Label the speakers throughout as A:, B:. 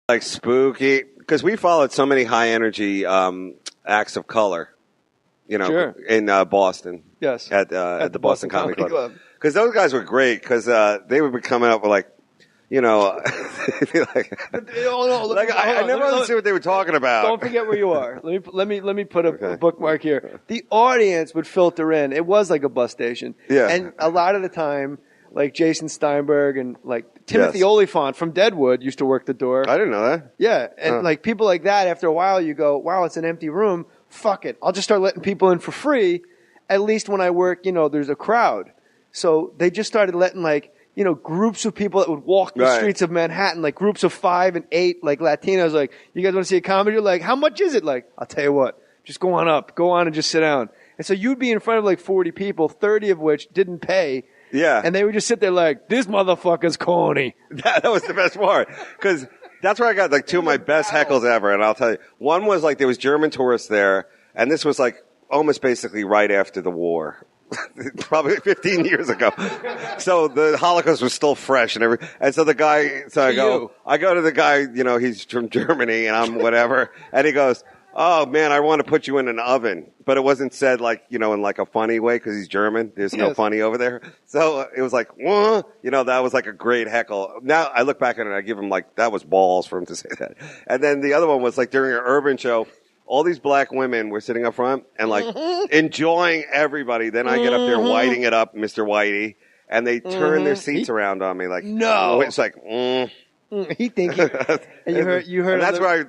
A: like spooky, because we followed so many high energy acts of color,
B: Sure.
A: in Boston.
B: Yes.
A: At the Boston Comedy Club. Because those guys were great, because they would be coming up with like, I never understood what they were talking about.
B: Don't forget where you are. Let me put a bookmark here. The audience would filter in. It was like a bus station.
A: Yeah.
B: And a lot of the time, like Jason Steinberg and like Timothy Oliphant from Deadwood used to work the door.
A: I didn't know that.
B: Yeah. And like people like that, after a while you go, wow, it's an empty room. Fuck it. I'll just start letting people in for free. At least when I work, there's a crowd. So they just started letting groups of people that would walk the streets of Manhattan, like groups of 5 and 8, like Latinos, like, you guys want to see a comedy? You're like, how much is it? Like, I'll tell you what, just go on and just sit down. And so you'd be in front of like 40 people, 30 of which didn't pay.
A: Yeah.
B: And they would just sit there like, this motherfucker's corny.
A: That was the best part. Because that's where I got like 2 of my best heckles ever. And I'll tell you, one was like there was German tourists there. And this was like almost basically right after the war. Probably 15 years ago. So the Holocaust was still fresh and so the guy, I go to the guy, he's from Germany and I'm whatever. And he goes, oh man, I want to put you in an oven. But it wasn't said like, in like a funny way because he's German. There's no funny over there. So it was like, whoa, that was like a great heckle. Now I look back at it and I give him like, that was balls for him to say that. And then the other one was like during an urban show. All these black women were sitting up front and like enjoying everybody. Then I get up there whiting it up, Mr. Whitey, and they turn their seats around on me like,
B: no.
A: It's like,
B: He think he, and you heard.
A: And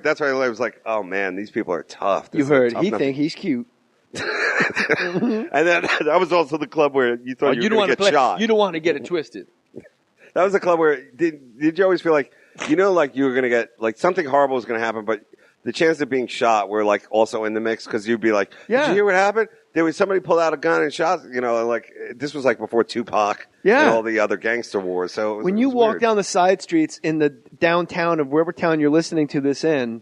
A: that's why I was like, oh man, these people are tough.
B: You heard. He think he's cute.
A: And then that was also the club where you thought you were going to get shot.
B: You don't want to get it twisted.
A: That was the club where did you always feel like like you were going to get like something horrible was going to happen, but the chance of being shot were like also in the mix because you'd be like, did you hear what happened? There was somebody pulled out a gun and shot, like this was like before Tupac and all the other gangster wars. So
B: when you walk down the side streets in the downtown of wherever town you're listening to this in,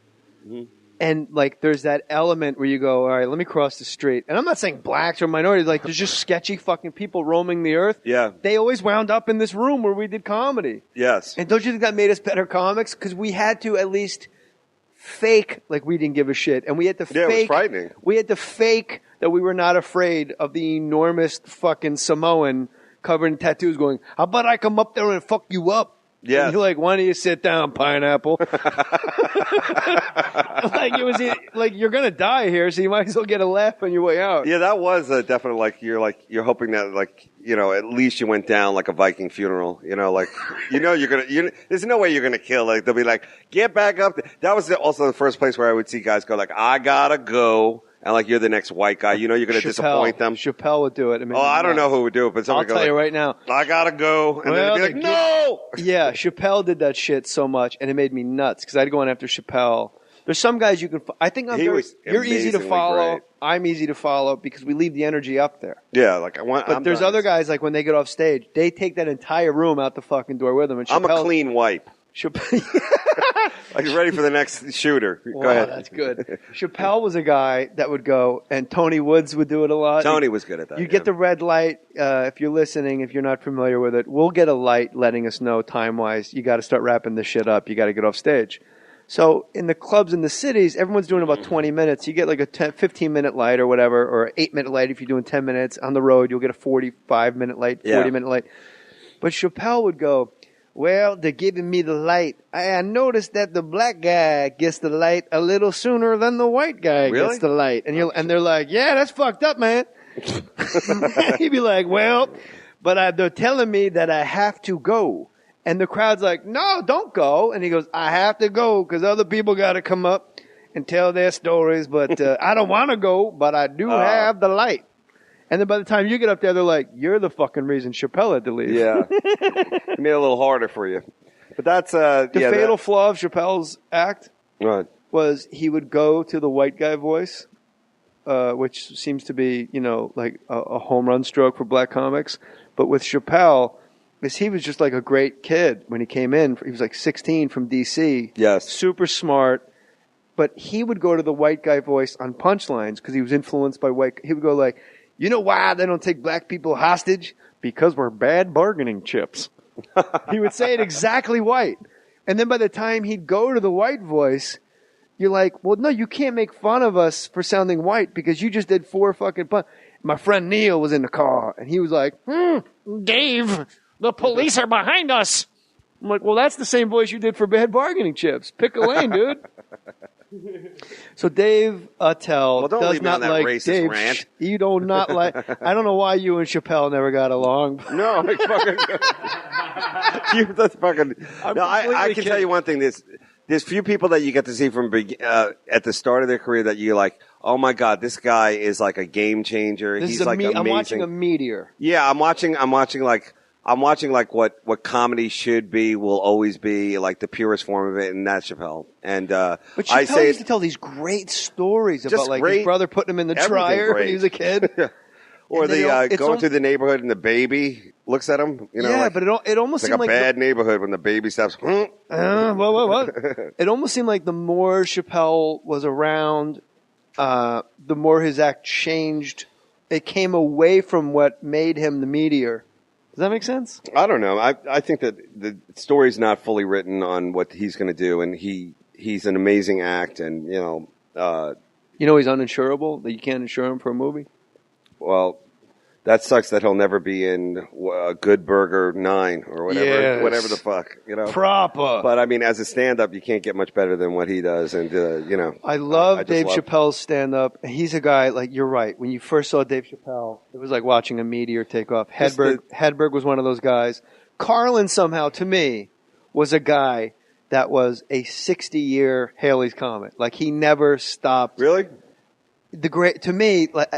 B: and like there's that element where you go, all right, let me cross the street. And I'm not saying blacks or minorities, like there's just sketchy fucking people roaming the earth.
A: Yeah.
B: They always wound up in this room where we did comedy.
A: Yes.
B: And don't you think that made us better comics? Because we had to at least fake like we didn't give a shit, and we had to fake.
A: It was frightening.
B: We had to fake that we were not afraid of the enormous fucking Samoan covered in tattoos going, how about I come up there and fuck you up?
A: Yeah.
B: And you're like, why don't you sit down, pineapple? Like it was like you're gonna die here, so you might as well get a laugh on your way out.
A: Yeah, that was definitely you're hoping that at least you went down like a Viking funeral. There's no way you're gonna kill. Like they'll be like, get back up. That was also the first place where I would see guys go like, I gotta go. And like you're the next white guy, you're going to disappoint them.
B: Chappelle would do it.
A: I don't know who would do it, but somebody
B: I'll tell you right now.
A: I gotta go, and then they'd be like, no.
B: Yeah, Chappelle did that shit so much, and it made me nuts because I'd go on after Chappelle. There's some guys you can. I think you're easy to follow.
A: Great.
B: I'm easy to follow because we leave the energy up there.
A: Yeah,
B: But there's other guys like when they get off stage, they take that entire room out the fucking door with them. And
A: I'm a clean wipe.
B: Chappelle.
A: Like ready for the next shooter. Go ahead.
B: That's good. Chappelle was a guy that would go, and Tony Woods would do it a lot.
A: Tony was good at that.
B: You get the red light. If you're listening, if you're not familiar with it, we'll get a light letting us know time-wise, you got to start wrapping this shit up. You got to get off stage. So in the clubs in the cities, everyone's doing about 20 minutes. You get like a 15-minute light or whatever, or an 8-minute light if you're doing 10 minutes. On the road, you'll get a 45-minute light, 40-minute light. But Chappelle would go, well, they're giving me the light. I noticed that the black guy gets the light a little sooner than the white guy gets the light. And they're like, yeah, that's fucked up, man. He'd be like, well, but they're telling me that I have to go. And the crowd's like, no, don't go. And he goes, I have to go because other people got to come up and tell their stories. But I don't want to go, but I do have the light. And then by the time you get up there, they're like, you're the fucking reason Chappelle had to leave.
A: Yeah. It made it a little harder for you. But that's...
B: the fatal flaw of Chappelle's act was he would go to the white guy voice, which seems to be, like a home run stroke for black comics. But with Chappelle, because he was just like a great kid when he came in. He was like 16 from D.C.
A: Yes.
B: Super smart. But he would go to the white guy voice on punchlines because he was influenced by white... He would go like... You know why they don't take black people hostage? Because we're bad bargaining chips. He would say it exactly white. And then by the time he'd go to the white voice, you're like, well, no, you can't make fun of us for sounding white because you just did 4 fucking My friend Neil was in the car, and he was like, Dave, the police are behind us. I'm like, well, that's the same voice you did for Bad Bargaining Chips. Pick a lane, dude. So Dave Attell does not like Dave.
A: Rant.
B: You do not like. I don't know why you and Chappelle never got along.
A: No, I fucking. That's fucking. No, I can tell you one thing. There's few people that you get to see from at the start of their career that you're like, oh my god, this guy is like a game changer. He's like amazing.
B: I'm watching a meteor.
A: Yeah, I'm watching like what comedy should be, will always be, like the purest form of it, and that's Chappelle. And
B: but Chappelle used to tell these great stories about like his brother putting him in the dryer when he was a kid.
A: Or going through the neighborhood and the baby looks at him. You know,
B: yeah, but it almost seemed like
A: a bad neighborhood when the baby stops.
B: What? It almost seemed like the more Chappelle was around, the more his act changed. It came away from what made him the meteor. Does that make sense?
A: I don't know. I think that the story's not fully written on what he's going to do, and he's an amazing act, and he's
B: uninsurable. That you can't insure him for a movie.
A: Well, that sucks that he'll never be in Good Burger 9 or whatever the fuck,
B: Proper.
A: But I mean, as a stand-up, you can't get much better than what he does, and
B: I love Dave Chappelle's stand-up. He's a guy like you're right. When you first saw Dave Chappelle, it was like watching a meteor take off. Hedberg was one of those guys. Carlin somehow, to me, was a guy that was a 60-year Haley's Comet. Like he never stopped.
A: Really?
B: To me, like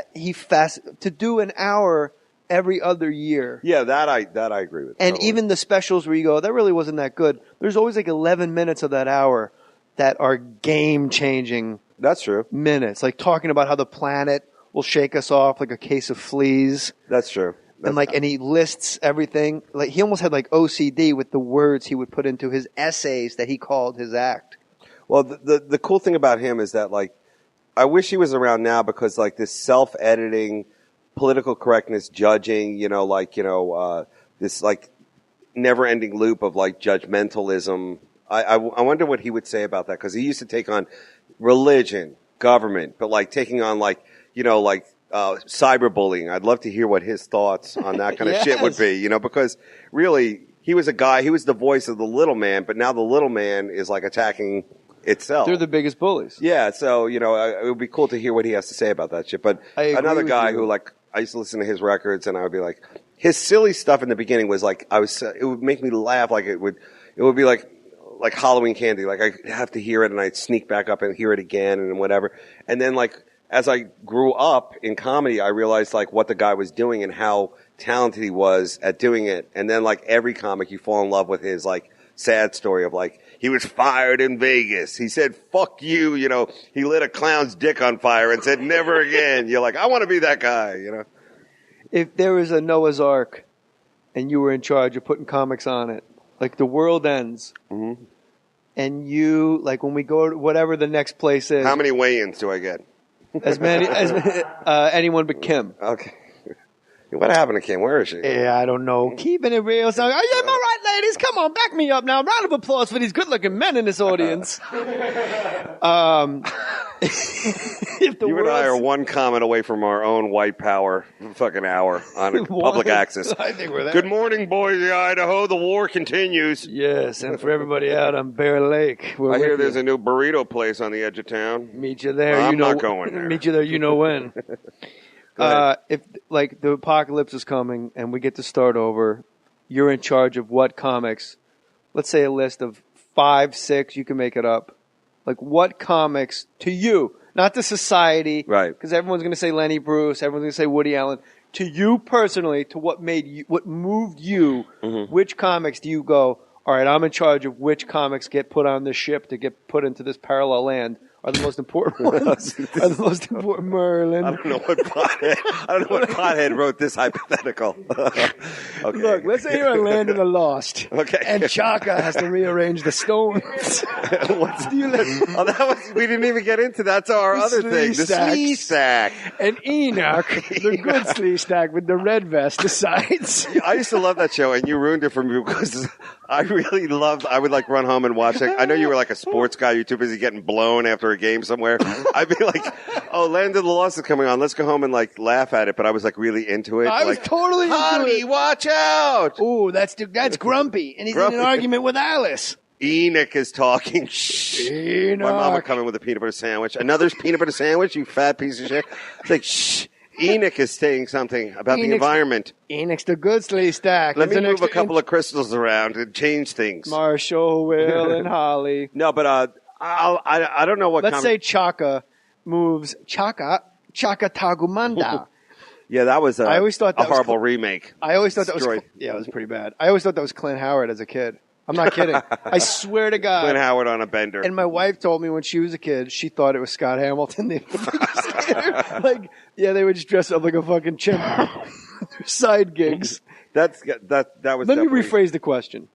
B: to do an hour every other year.
A: Yeah, that I agree with.
B: And
A: totally.
B: even the specials where you go, that really wasn't that good. There's always like 11 minutes of that hour that are game changing.
A: That's true.
B: Minutes, like talking about how the planet will shake us off like a case of fleas.
A: That's true.
B: And he lists everything. Like he almost had like OCD with the words he would put into his essays that he called his act.
A: Well, the cool thing about him is that like. I wish he was around now because like this self-editing, political correctness, judging, this like never-ending loop of like judgmentalism. I wonder what he would say about that because he used to take on religion, government, but like taking on cyberbullying. I'd love to hear what his thoughts on that kind of shit would be, because really he was the voice of the little man, but now the little man is like attacking itself.
B: They're the biggest bullies.
A: Yeah, so, it would be cool to hear what he has to say about that shit. But another guy who, like, I used to listen to his records and I would be like, his silly stuff in the beginning was like, it would make me laugh like it would be like Halloween candy. Like, I'd have to hear it and I'd sneak back up and hear it again and whatever. And then, like, as I grew up in comedy, I realized, like, what the guy was doing and how talented he was at doing it. And then, like, every comic, you fall in love with his, like, sad story of, like, he was fired in Vegas. He said, fuck you, he lit a clown's dick on fire and said, never again. You're like, I want to be that guy,
B: If there was a Noah's Ark and you were in charge of putting comics on it, like the world ends, and you, like when we go to whatever the next place is.
A: How many weigh-ins do I get?
B: As many as anyone but Kim.
A: Okay. What happened to Kim? Where is she?
B: Yeah, I don't know. Keeping it real. So, am I right, ladies? Come on, back me up now. Round of applause for these good-looking men in this audience.
A: You and I are one comment away from our own white power fucking hour on public access.
B: I think we're there.
A: Good morning, Boise, Idaho. The war continues.
B: Yes, and for everybody out on Bear Lake.
A: I hear there's a new burrito place on the edge of town.
B: Meet you there.
A: I'm not going there.
B: Meet you there. You know when. If like the apocalypse is coming and we get to start over, you're in charge of what comics? Let's say a list of 5, 6. You can make it up. Like what comics to you, not to society,
A: right?
B: Because everyone's going to say Lenny Bruce, everyone's going to say Woody Allen. To you personally, to what moved you? Which comics do you go? All right, I'm in charge of which comics get put on this ship to get put into this parallel land. Are the most important ones? Are the most important Merlin?
A: I don't know what pothead wrote this hypothetical. Okay.
B: Look, let's say you're on Land of the Lost.
A: Okay.
B: And Chaka has to rearrange the stones.
A: We didn't even get into that. That's our other thing. The slee stack.
B: And Enoch, the good slee stack with the red vest decides.
A: I used to love that show, and you ruined it for me because I really loved. I would like run home and watch it. I know you were like a sports guy. You're too busy getting blown after a game somewhere. I'd be like, "Oh, Land of the Lost is coming on. Let's go home and like laugh at it." But I was like really into it.
B: I was
A: like,
B: totally into
A: honey,
B: it.
A: watch out!
B: Ooh, that's Grumpy, and he's in an argument with Alice.
A: Enoch is talking. Shh.
B: Enoch.
A: My mom would come in with a peanut butter sandwich. Another peanut butter sandwich, you fat piece of shit. It's like, shh. Enoch is saying something about the environment.
B: Enoch's the good sleigh stack.
A: Let me move a couple of crystals around and change things.
B: Marshall, Will, and Holly.
A: No, but I don't know what.
B: Let's say Chaka moves Chaka Tagumanda.
A: Yeah, that was
B: I always thought that
A: a horrible remake.
B: I always thought that was it was pretty bad. I always thought that was Clint Howard as a kid. I'm not kidding. I swear to God.
A: Clint Howard on a bender.
B: And my wife told me when she was a kid, she thought it was Scott Hamilton. Like, yeah, they would just dress up like a fucking chimp. Side gigs.
A: That was.
B: Let me rephrase the question.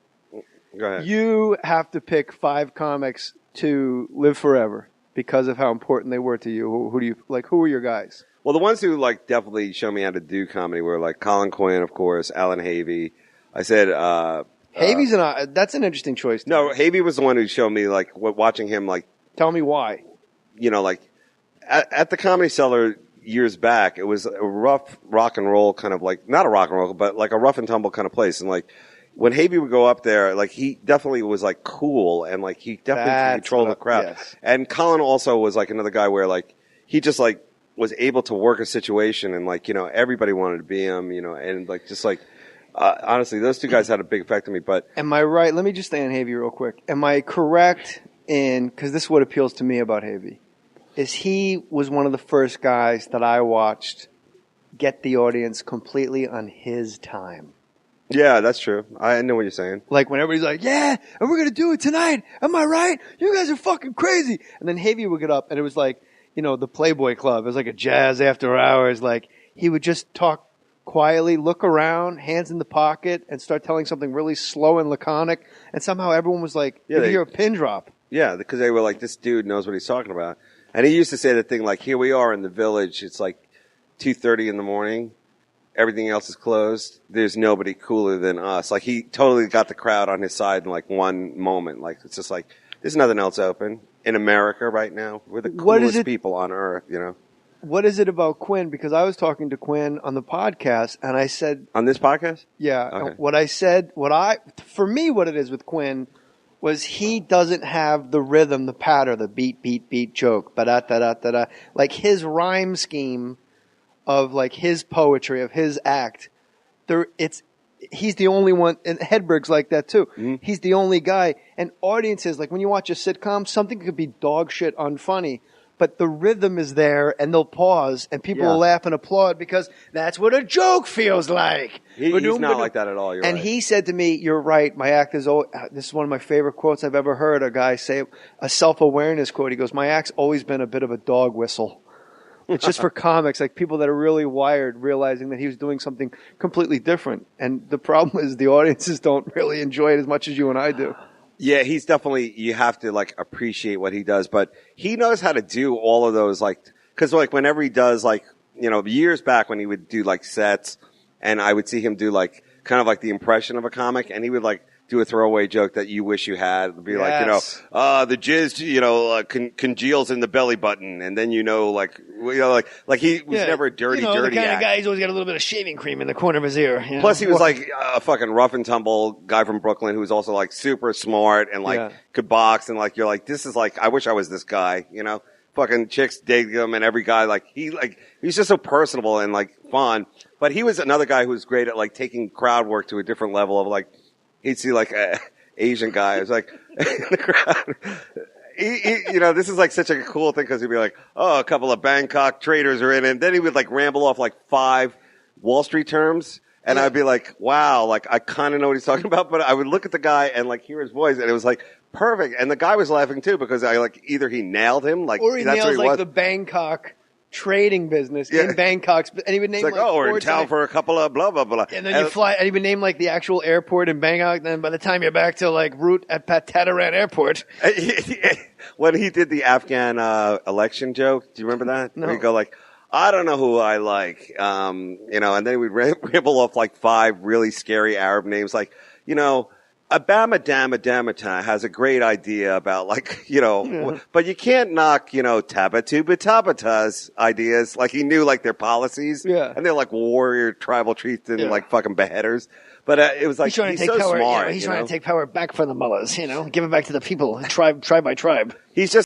A: Go ahead.
B: You have to pick 5 comics to live forever because of how important they were to you. Who do you like? Who are your guys?
A: Well, the ones who like definitely showed me how to do comedy were like Colin Quinn, of course, Alan Havey. I said.
B: Havey's that's an interesting choice.
A: No, Havey was the one who showed me like watching him like.
B: Tell me why.
A: You know, like at the Comedy Cellar years back, it was a rough rock and roll kind of like not a rock and roll, but like a rough and tumble kind of place. And like when Havey would go up there, like he definitely was like cool and like he definitely controlled the crowd. Yes. And Colin also was like another guy where like he just like was able to work a situation and like everybody wanted to be him, and like just like. Honestly, those two guys had a big effect on me. But
B: am I right? Let me just stay on Havey real quick. Am I correct in, because this is what appeals to me about Havey, is he was one of the first guys that I watched get the audience completely on his time.
A: Yeah, that's true. I know what you're saying.
B: Like when everybody's like, yeah, and we're going to do it tonight. Am I right? You guys are fucking crazy. And then Havey would get up and it was like, the Playboy Club. It was like a jazz after hours. Like he would just talk quietly, look around, hands in the pocket, and start telling something really slow and laconic. And somehow everyone was like, you hear a pin drop.
A: Yeah, because they were like, this dude knows what he's talking about. And he used to say the thing like, here we are in the Village. It's like 2:30 in the morning. Everything else is closed. There's nobody cooler than us. Like he totally got the crowd on his side in like one moment. Like it's just like, there's nothing else open in America right now. We're the coolest people on earth,
B: What is it about Quinn? Because I was talking to Quinn on the podcast, and I said...
A: On this podcast?
B: Yeah.
A: Okay.
B: What I said, for me, what it is with Quinn was he doesn't have the rhythm, the pattern, the beat, beat, beat, joke, ba-da-da-da-da-da. Like his rhyme scheme of like his poetry, of his act, he's the only one, and Hedberg's like that too. Mm-hmm. He's the only guy. And audiences, like when you watch a sitcom, something could be dog shit unfunny, but the rhythm is there, and they'll pause, and people will laugh and applaud because that's what a joke feels like.
A: He's not like that at all. You're right.
B: He said to me, "You're right. My act is this is one of my favorite quotes I've ever heard. A guy say a self-awareness quote. He goes, "My act's always been a bit of a dog whistle." It's just for comics, like people that are really wired, realizing that he was doing something completely different. And the problem is the audiences don't really enjoy it as much as you and I do.
A: Yeah, he's definitely, you have to like appreciate what he does, but he knows how to do all of those, like, cause like whenever he does like, years back when he would do like sets and I would see him do like, kind of like the impression of a comic and he would like do a throwaway joke that you wish you had. It'd be like, the jizz, congeals in the belly button and then like he was never a dirty
B: the kind
A: act.
B: of guy who's always got a little bit of shaving cream in the corner of his ear.
A: Plus he was like a fucking rough and tumble guy from Brooklyn who was also like super smart and like could box and like, you're like, this is like, I wish I was this guy, fucking chicks dig him and every guy he's just so personable and like fun. But he was another guy who was great at like taking crowd work to a different level of like, he'd see like a Asian guy. It was like in the crowd. This is like such a cool thing because he'd be like, oh, a couple of Bangkok traders are in. And then he would like ramble off like 5 Wall Street terms. And I'd be like, wow, like I kind of know what he's talking about. But I would look at the guy and like hear his voice and it was like perfect. And the guy was laughing too because I like either he nailed him. Like,
B: or he
A: that's
B: nails
A: what he was.
B: the Bangkok trading business in Bangkok, and he would name
A: it's like, oh, we're in town for a couple of blah blah blah,
B: and then you fly, and he would name like the actual airport in Bangkok. Then by the time you're back to like route at Patataran Airport,
A: when he did the Afghan election joke, do you remember that?
B: No.
A: Where you go like, I don't know who I like, and then we'd ramble off like 5 really scary Arab names, like Abama Dama Damata has a great idea about but you can't knock, Tabatuba Tabata's ideas. Like he knew like their policies.
B: Yeah.
A: And they're like warrior tribal chieftain, like fucking beheaders. But it was like,
C: he's trying to take
A: so
C: power.
A: smart.
C: He's trying to take power back from the mullahs, give it back to the people, tribe by tribe.
A: He's just